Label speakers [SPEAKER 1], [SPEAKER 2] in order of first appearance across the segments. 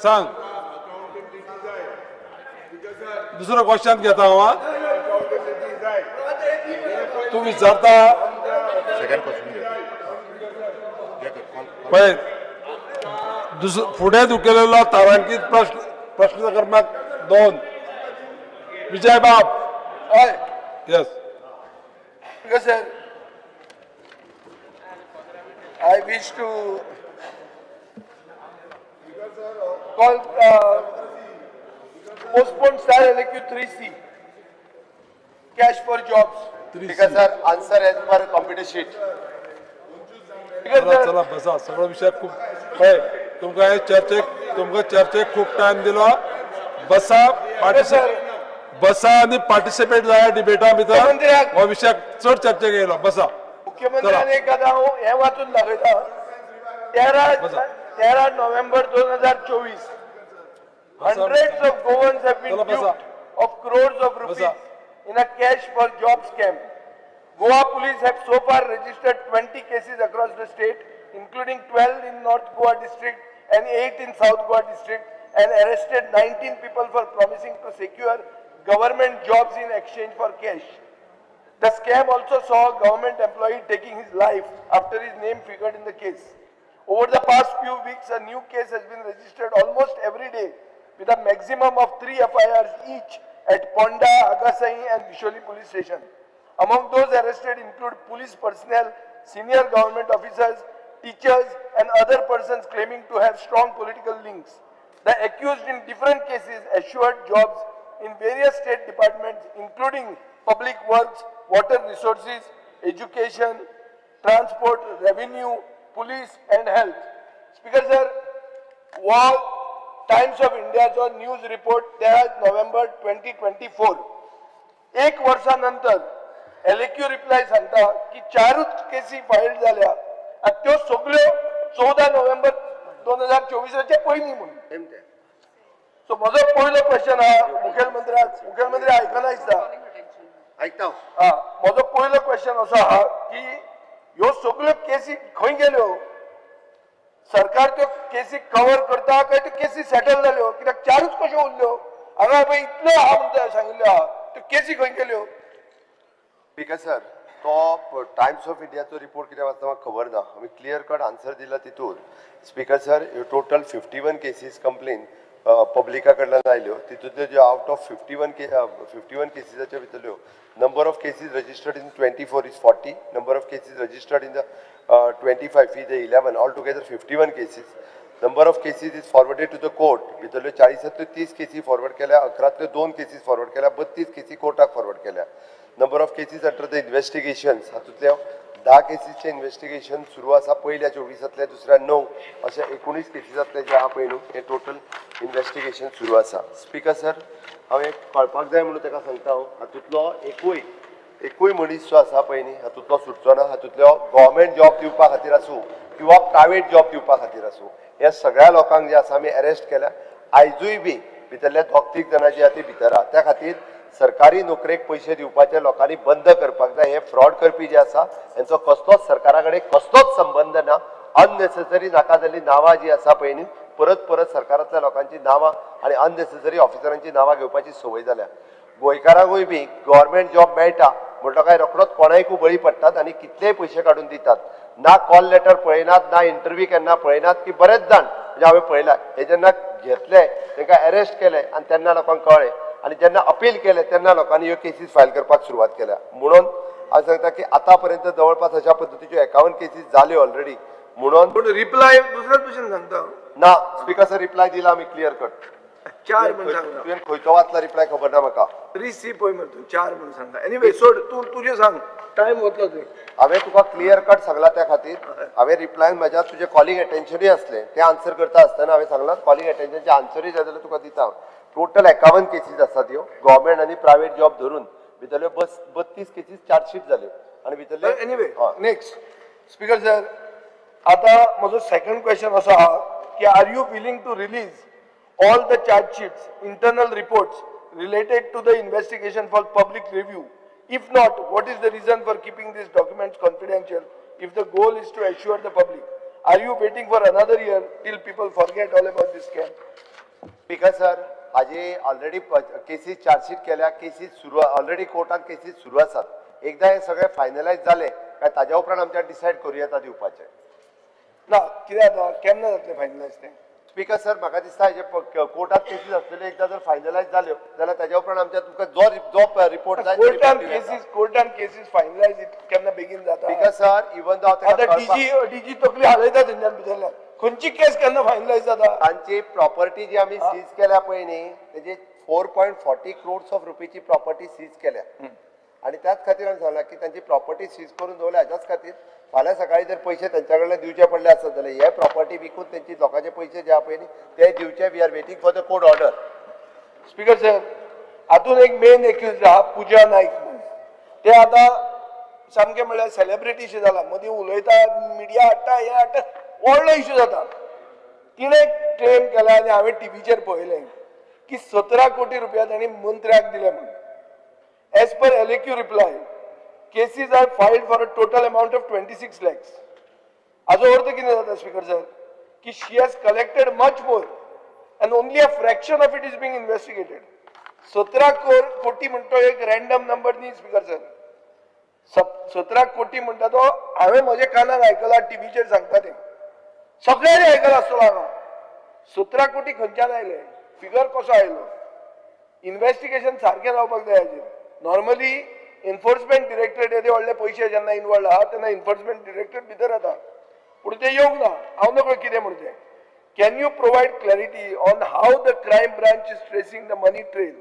[SPEAKER 1] सांग दुसरं क्वेश्चन घेता हांव तू विचारता
[SPEAKER 2] सेकंड क्वेश्चन
[SPEAKER 1] पळय फुडें धुकलेलो तारांकीत प्रश्न क्रमांक 2 विजय बाब
[SPEAKER 3] हय
[SPEAKER 1] yes
[SPEAKER 3] sir I wish to call postpone star LQ 3C cash for jobs.
[SPEAKER 2] because sir answer as per computer sheet
[SPEAKER 3] Because
[SPEAKER 1] चला
[SPEAKER 3] sir,
[SPEAKER 1] चला बसा सगळो विषय खूप पळय तुमकां चर्चेक खूप टाइम दिलो बसा बसा आणि पार्टिसिपेट जाया डिबेटा भितर
[SPEAKER 3] मुख्यमंत्र्याक-
[SPEAKER 1] हो विषय चड चर्चेक येयलो बसा
[SPEAKER 3] मुख्यमंत्र्याने एकदा हे वाचून दाखयता 13 November 2024 hundreds of Goans have been
[SPEAKER 1] चला बसा.
[SPEAKER 3] duped of crores of rupees
[SPEAKER 1] बसा.
[SPEAKER 3] in a cash for job scam. Goa police have so far registered 20 cases across the state, including 12 in North Goa district and 8 in South Goa district, and arrested 19 people for promising to secure government jobs in exchange for cash. The scam also saw a government employee taking his life after his name figured in the case. Over the past few weeks, a new case has been registered almost every day, with a maximum of 3 FIRs each at Ponda, Agasai and Bisholi police station. Among those arrested include police personnel, senior government officers, teachers and other persons claiming to have strong political links. The accused in different cases assured jobs in various state departments including public works, water resources, education, transport, revenue, police and health. Speaker sir, Wall Times of Indiaचा news report 13 November 2024 एक वर्षानंतर LQ reply सांगता की 4च केसी file झाल्या आणि त्यो सगळ्यो 14 November 2024 पयलीं म्हणून. सो म्हजो पयलो क्वेश्चन हा मुखेलमंत्री आयकना दिसता
[SPEAKER 2] ऐकता
[SPEAKER 3] म्हजो पयलो क्वेश्चन असो आहा की ह्यो सगळ्यो केसी खंय गेल्यो सरकार त्यो केसी कव्हर करता काय त्यो केसी सेटल जाल्यो कित्याक 4च कश्यो उरल्यो हांगा पळय इतल्यो आहा म्हणून सांगिल्ल्यो आहा त्यो केसी खंय गेल्यो.
[SPEAKER 2] because sir तो टाइम्स ऑफ इंडियाचो रिपोर्ट कितें वाचता म्हाका खबर ना आमी क्लियर कट आन्सर दिला तितून speaker sir total 51 cases complain पब्लिका कडल्यान आयल्यो तितूंतल्यो ज्यो आउट ऑफ 51 केसीसाच्या भितरल्यो number of cases registered in 24 is 40, number of cases registered in the 25 is the 11, altogether 51 cases. Number of cases is forwarded to the court. भितरल्यो 40 30 केसी forward केल्या, 11 2 केसीस फॉरवर्ड केल्या, 32 केसी कोर्टाक फॉरवर्ड केल्या. Number of cases under the investigations हातूंतल्या 10 केसीसचे investigation सुरू आसा पहिल्या 24 दुसऱ्या 9 अशा 19 केसीसांतले जे आहा पळय न्हू हे टोटल इन्व्हेस्टिगेशन सुरू आसा. स्पीकर सर हांव एक कळपाक जाय म्हणून ताका सांगता हांव हातूंतलो एकूय मनीस जो आसा पळय न्ही हातूंतलो सुटचो ना. हातूंतलो गव्हर्मेंट जॉब दिवपा खातीर आसूं किंवा प्रायवेट जॉब दिवपा खातीर आसूं ह्या सगळ्या लोकांक जे आसा आमी अरेस्ट केल्या. आयजूय बी भितरल्या 2-3 जाणां जी आहा ती भितर आहा त्या खातीर सरकारी नोकरेक पयशे दिवपाचे लोकांनी बंद करपाक जाय. हे फ्रॉड करपी जे आसा हेंचो कसलोच सरकारा कडेन कसलोच संबंध ना. अननेसेसरी नाका जाल्ली नांवां जी आसा पळय न्ही परत सरकारांतल्या लोकांची नांवां आनी अननेसेसरी ऑफिसरांची नांवां घेवपाची संवय जाल्या. गोंयकारांकूय बी गव्हर्मेंट जॉब मेळटा म्हणटो काय रोखडोच कोणायकूय बळी पडटात आनी कितलेय पयशे काडून दितात. ना कॉल लेटर पळयनात ना इंटरव्यू केन्ना पळयनात की बरेच जाण म्हणजे हांवें पळयला हे जेन्ना घेतले तांकां अरेस्ट केले आनी तेन्ना लोकांक कळ्ळें आनी जेन्ना अपील केले तेन्ना लोकांनी ह्यो केसीस फायल करपाक सुरवात केल्या. म्हणून हांव सांगता की आतां पर्यंत जवळपास अशा पद्दतीच्यो 51 केसीस जाल्यो ऑलरेडी. म्हणून
[SPEAKER 3] रिप्लाय दुसऱ्याच भशेन सांगता
[SPEAKER 2] ना स्पीकर सर रिप्लाय दिला आमी क्लियर कट.
[SPEAKER 3] 4 म्हणून सांगता
[SPEAKER 2] तुवें खंयचो वाचला रिप्लाय खबर ना म्हाका.
[SPEAKER 3] 3C पळय मरे 4 म्हणून सांगता. एनीवे सोड तू तुझे सांग टाइम वतलो थंय.
[SPEAKER 2] हांवें तुका क्लियर कट सांगला त्या खातीर हांवें रिप्लायन म्हज्या तुजें कॉलिंग अटेन्शनूय आसलें तें आन्सर करता आसतना हांवें सांगलां कॉलिंग अटेन्शनचे आन्सरूय जाय जाल्यार तुका दिता. टोटल 51 केसीस आसात ह्यो गव्हर्मेंट आनी प्रायवेट जॉब धरून भितरल्यो 32 केसीस चार्जशीट जाल्यो आनी भितरले
[SPEAKER 3] एनीवे नेक्स्ट स्पीकर सर आता म्हजो सेकंड क्वेश्चन असो आहा की are you willing to release all the charge sheets internal reports related to the investigation for public review? If not, what is the reason for keeping these documents confidential if the goal is to assure the public? Are you waiting for another year till people forget all about this scam?
[SPEAKER 2] Speaker sir हाजे already cases chargesheet केल्या cases सुरू already कोर्टात cases सुरू आसात एकदा हे सगळे finalise झाले काय ताज्या उपरांत आमच्या डिसाइड करूं येता दिवपाचे
[SPEAKER 3] ना कित्याक जाता केन्ना जातलें फायनलायज तें
[SPEAKER 2] स्पीकर सर म्हाका दिसता हेजे कोर्टात केसीस आसलेले एकदा जर फायनलाइज जाल्यो जाल्यार ताज्या उपरांत आमच्या तुमकां जो रिपोर्ट जाय
[SPEAKER 3] कोर्टान केसीस फायनलायज केन्ना बेगीन जाता
[SPEAKER 2] स्पीकर सर इवन दो
[SPEAKER 3] आतां डीजी तकली हालयता तेंच्यान भितरल्यान खंयची केस केन्ना फायनलायज जाता
[SPEAKER 2] तांची प्रॉपर्टी जी आमी सीज केल्या पळय न्ही तेजी 4.40 crores ऑफ रुपीची प्रॉपर्टी सीज केल्या आणि त्याच खातीर हांवें सांगलां की तांची प्रॉपर्टी सीज करून दवरल्या हाच्याच खातीर फाल्यां सकाळी जर पयशे तेंच्या कडल्यान दिवचे पडले आसत जाल्यार हे प्रॉपर्टी विकून तेंची लोकांचे पयशे जे आहा पळय न्ही ते दिवचे we are waiting for the court order
[SPEAKER 3] speaker sir हातून एक मेन एक्यूज आहा पूजा नाईक म्हणून ते आतां सामकें म्हणल्यार सेलिब्रिटीशें जाला मदीं उलयता मिडिया हाडटा हे हाडटा व्हडलो इश्यू जाता तिणें क्लेम केला आनी हांवें टीव्हीचेर पळयलें की 17 कोटी रुपया तांणी मंत्र्याक दिले म्हणून as per LAQ reply cases are filed for a total amount of 26 lakhs हाजो अर्थ कितें जाता स्पीकर सर की she has collected much more and only a fraction of it is being investigated. 17 कोटी म्हणतो एक रॅन्डम नंबर न्ही speaker sir 17 कोटी म्हणटा तो हांवें म्हजे कानान आयकला टीव्हीचेर सांगता ते सगळ्यांनी आयकला आसतलो हांगा 17 कोटी खंयच्यान आयले फिगर कसो आयलो इन्व्हेस्टिगेशन सारकें जावपाक जाय हाजेर नॉर्मली एन्फोर्समेंट डिरेक्टरेट येदे व्हडले पयशे जेन्ना इनवॉल्ड आहा तेन्ना एन्फोर्समेंट डिरेक्टरेट भितर येता पूण ते येवंक ना हांव नकळो कितें म्हणचें Can you provide clarity on how the crime branch is tracing the money trail?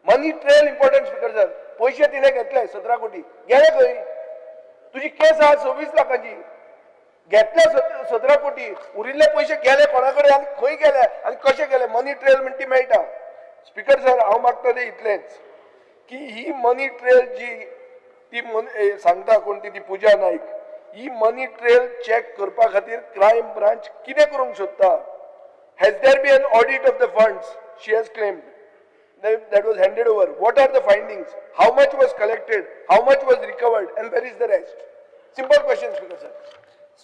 [SPEAKER 3] Money trail important speaker sir. पैसे तिने घेतले 17 कोटी गेले खंय तुझी केस आहा 26 लाखांची घेतले 17 कोटी उरिल्ले पैसे गेले कोणाकडे आनी खंय गेले आनी कशे गेले मनी ट्रेल म्हणटी मेळटा स्पीकर सर हांव मागता ते इतलेंच की ही मनी ट्रेल जी ती सांगता कोण ती पूजा नाईक ही मनी ट्रेल चेक करपा खातीर क्रायम ब्रांच कितें करूंक सोदता has there be an audit of the funds she has claimed that was handed over what are the findings how much was collected how much was recovered and where is the rest simple question speaker sir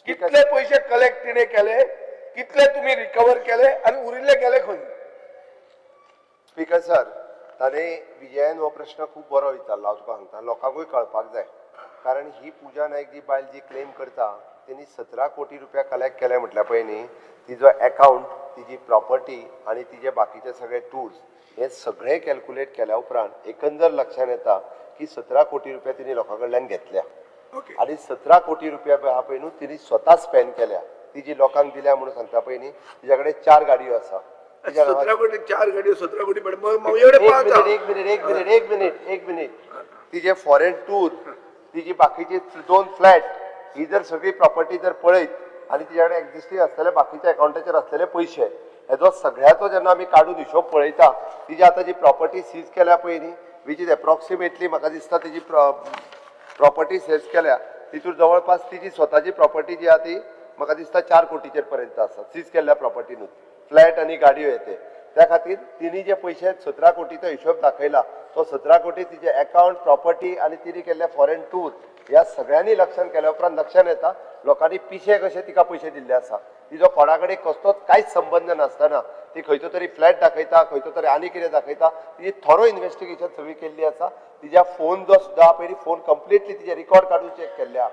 [SPEAKER 3] कितले पैसे collect तिने केले कितले तुम्ही recover केले आणि उरिल्ले गेले खंय
[SPEAKER 2] स्पीकर सर ताणे विजयान हो प्रश्न खूब बरो विचारला हांव तुका सांगता लोकांकूय कळपाक जाय कारण ही पूजा नायक जी बायल जी क्लेम करता तेणी 17 कोटी रुपया कलेक्ट केले म्हटल्या पळय न्ही तिजो अकाउंट तिजी प्रॉपर्टी आणि तिजे बाकीचे सगळे टूल्स हे सगळे कॅल्क्युलेट केल्या उपरांत एकंदर लक्षात येता की 17 कोटी रुपया तिने लोकां कडल्यान घेतल्या आणि 17 कोटी रुपया हा पळय न्हू तिने स्वता स्पेंड केल्या ती जी लोकांक दिल्या म्हणून सांगता पळय न्ही तिच्या कडेन 4 गाडयो आसा
[SPEAKER 3] 17 कोटी 4 गाडयो 17 कोटी एवढे
[SPEAKER 2] एक मिनिट तिचे फॉरेन टूर तिची बाकीची 2 फ्लॅट ही जर सगळी प्रॉपर्टी जर पळयत आणि तिच्याकडे एक्झिस्टिंग असलेले बाकीच्या अकाउंटाचेर असलेले पयशे हेजो सगळ्याचो जेन्ना आमी काडून हिशोब पळयता तिची आतां जी प्रॉपर्टी सीज केल्या पळय न्ही वीच इज एप्रॉक्सिमेटली म्हाका दिसता तिची प्रॉपर्टी सेज केल्या तितून जवळपास तिची स्वताची प्रॉपर्टी जी आहा ती म्हाका दिसता 4 कोटीचेर पर्यंत आसा सीज केल्ल्या प्रॉपर्टीनूच फ्लॅट आनी गाडयो येते त्या खातीर तिने जे पयशे 17 कोटीचो हिशोब दाखयला तो 17 कोटी तिचे अकाउंट प्रॉपर्टी आणि तिने केल्ले फॉरेन टूर ह्या सगळ्यांनी लक्षात केल्या उपरांत लक्षात येता लोकांनी पिशे कशे तिका पयशे दिल्ले आसा तिजो कोणाकडे कसलोच कांयच संबंध नासतना ती खंयचो तरी फ्लॅट दाखयता खंयचो तरी आनी कितें दाखयता तिजी थोरो इन्व्हेस्टिगेशन सगळी केल्ली आसा तिच्या फोन जो सुद्दां पयलीं फोन कंप्लिटली तिचे रिकॉर्ड काडून चेक केल्ल्या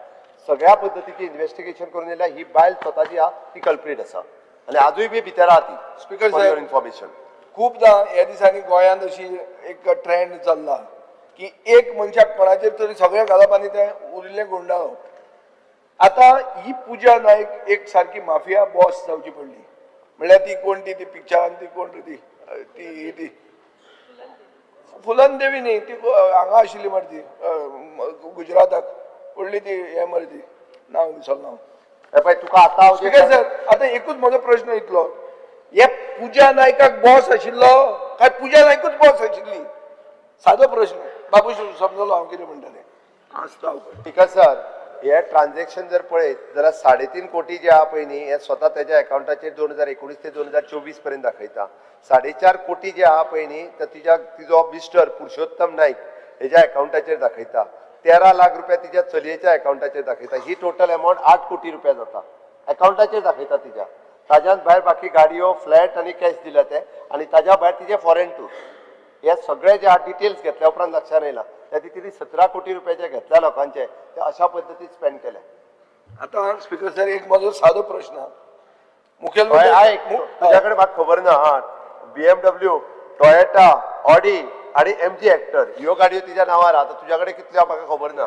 [SPEAKER 2] सगळ्या पद्दतीची इन्व्हेस्टिगेशन करून येयल्या ही बायल स्वताची आहा ती कल्प्रीट आसा आनी आजूय बी भितर आहा ती
[SPEAKER 3] स्पीकर
[SPEAKER 2] फॉर युअर इन्फॉर्मेशन
[SPEAKER 3] खूपदा ह्या दिसांनी गोंयांत अशी एक ट्रेंड चल्ला की एक मनशाक कोणाचेर तरी सगळें घालप आनी तें उरिल्लें गुंडाळप आता ही पूजा नायक एक सारकी माफिया बॉस जावची पडली म्हणल्यार ती कोण ती पिक्चरान ती कोण ती फुलन देवी न्ही ती हांगा आशिल्ली मरे ती गुजराताक व्हडली ती हे मरे ती नांव विसरलो
[SPEAKER 2] पळय तुका आतां
[SPEAKER 3] सर आतां एकूच म्हजो प्रश्न इतलो हे पूजा नायकाक बॉस आशिल्लो काय पूजा नायकूच बॉस आशिल्ली सादो प्रश्न बाबू समजलो हांव कितें म्हणटालें आसता
[SPEAKER 2] ठीक सर हे ट्रान्झॅक्शन जर पळयत जाल्यार 3.5 कोटी जे आहा पळय न्ही हे स्वता तेज्या अकाउंटाचेर 2019 ते 2024 पर्यंत दाखयता 4.5 कोटी जे आहा पळय न्ही तर तिजो मिस्टर पुरुषोत्तम नायक हेज्या अकाउंटाचेर दाखयता 13 लाख रुपया तिच्या चलयेच्या अकाउंटाचेर दाखयता ही टोटल अमाउंट 8 कोटी रुपया जाता अकाउंटाचेर दाखयता तिच्या ताज्यान भायर बाकी गाडयो फ्लॅट आनी कॅश दिल्या ते आनी ताज्या भायर तिचे फॉरेन टूर हे सगळे जे डिटेल्स घेतल्या उपरांत लक्षात येयला त्या तिणी 17 कोटी रुपयाचे घेतल्या लोकांचे ते अशा पद्दतीन स्पेंड केले.
[SPEAKER 3] आता स्पीकर सर एक माझो साधो प्रश्न
[SPEAKER 2] तुझ्याकडे म्हाका खबर ना BMW टोयोटा ऑडी आणि MG हेक्टर ह्यो गाडयो तिच्या नावार आता तुझ्याकडे कितल्यो म्हाका खबर ना.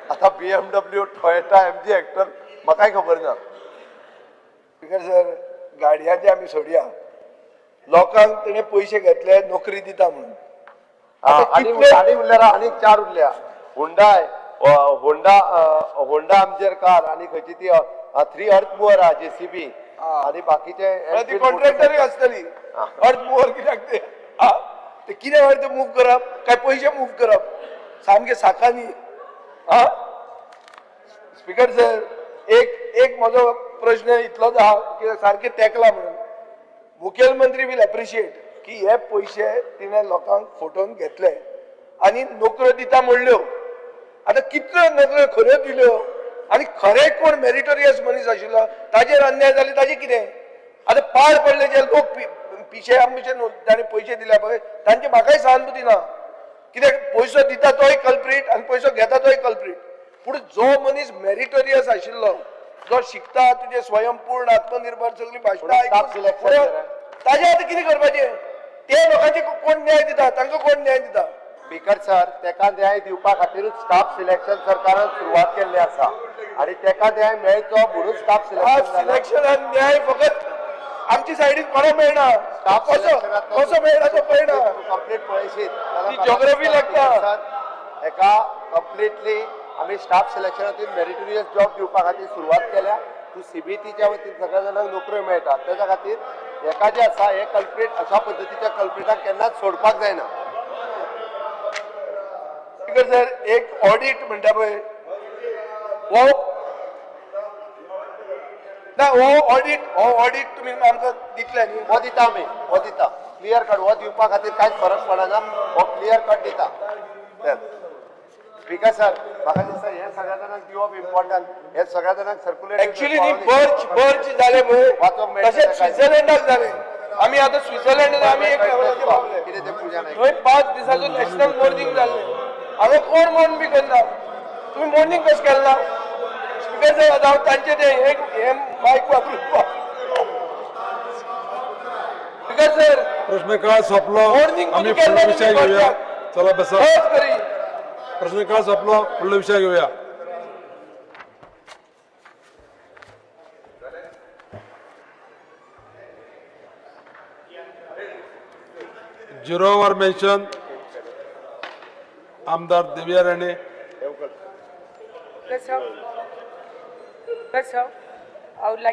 [SPEAKER 2] आता BMW टोयोटा MG हेक्टर म्हाकाय खबर ना.
[SPEAKER 3] स्पीकर सर गाडयांचे आमी सोडया लोकांक तेणे पयशे घेतले नोकरी दिता म्हणून
[SPEAKER 2] आणि उरल्या आनी 4 उरल्या होंडा आमचेर कार आणि खंयची ती 3 अर्थ मुवर आहा JCB आणि बाकीचे
[SPEAKER 3] ती कॉन्ट्रॅक्टरय आसतली अर्थ मुवर कित्याक ते ते कितें वेळ ते मूव करप काय पयशे मूव करप सामके साखानी स्पीकर सर एक म्हजो प्रश्न इतलोच आहा की सारके तेकला म्हणून मुखेलमंत्री विल एप्रिशिएट की हे पयशे तिने लोकांक फोटोन घेतले आणि नोकऱ्यो दिता म्हणल्यो आता कितल्यो नोकऱ्यो खऱ्यो दिल्यो आणि खरे कोण मेरिटोरियस मनीस आशिल्लो ताजेर अन्याय जाले ताजे कितें आता पाड पडले जे लोक पिशे आमचे ताणें पयशे दिल्या पळय तांची म्हाकाय सहानुभूती ना कित्याक पयसो दिता तोय कल्प्रीट आणि पयसो घेता तोय कल्प्रीट पूण जो मनीस मेरिटोरियस आशिल्लो जो शिकता तुझे स्वयंपूर्ण आत्मनिर्भर सगळी भाषणां ताजे आता कितें करपाचें ते लोकांचे कोण न्याय दिता तांकां कोण न्याय दिता.
[SPEAKER 2] स्पीकर सर तेका न्याय दिवपा खातीरूच स्टाफ सिलेक्शन सरकारान सुरवात केल्ली आसा आणि तेका न्याय मेळचो म्हणून स्टाफ
[SPEAKER 3] सिलेक्शन न्याय फकत आमची सायडीन कोणा मेळना कसो मेळना तो पळयना
[SPEAKER 2] कंप्लीट पळयशीत
[SPEAKER 3] ती जिओग्राफी लागता
[SPEAKER 2] एका कंप्लीटली आमी स्टाफ सिलेक्शनातून मेरिटोरियस जॉब दिवपा खातीर सुरवात केल्या तू CBTच्या वतीन सगळ्या जाणांक नोकऱ्यो मेळटा त्याच्या खातीर एका जे आसा हे कल्प्रीट अशा पद्दतीच्या कल्प्रीटाक केन्नाच सोडपाक जायना.
[SPEAKER 3] सर एक ऑडिट म्हणटा पळय हो ऑडिट तुमी आमकां दितले न्ही
[SPEAKER 2] हो दिता आमी हो दिता क्लियर कट हो दिवपा खातीर कांयच फरक पडना हो क्लियर कट दिता. स्पीकर सर म्हाका दिसता हे सगळ्या जाणांक दिवप इम्पॉर्टंट हे सगळ्या जाणांक सर्क्युलेट
[SPEAKER 3] एक्चुअली ती बर्च जाले पळय तशेंच स्वित्झर्लंडाक जाले आमी आतां स्वित्झर्लंडान आमी एक लेवलाचेर पावले
[SPEAKER 2] कितें तें पुजा नाही
[SPEAKER 3] थंय 5 दिसाचो नॅशनल मॉर्निंग जाल्लें हांगा कोण मोर्न बी करना तुमी मॉर्निंग कशें केलें ना स्पीकर सर हांव तांचे ते हे मायक वापरून स्पीकर सर
[SPEAKER 1] प्रश्न काळ सोंपलो
[SPEAKER 3] मॉर्निंग
[SPEAKER 1] आम्ही पुढला विषय घेऊया. चला बसा. प्रश्न काळ सोंपलो पुढला विषय घेऊया. झिरोवर मेन्शन आमदार दिव्या Rane.
[SPEAKER 4] That's how I would like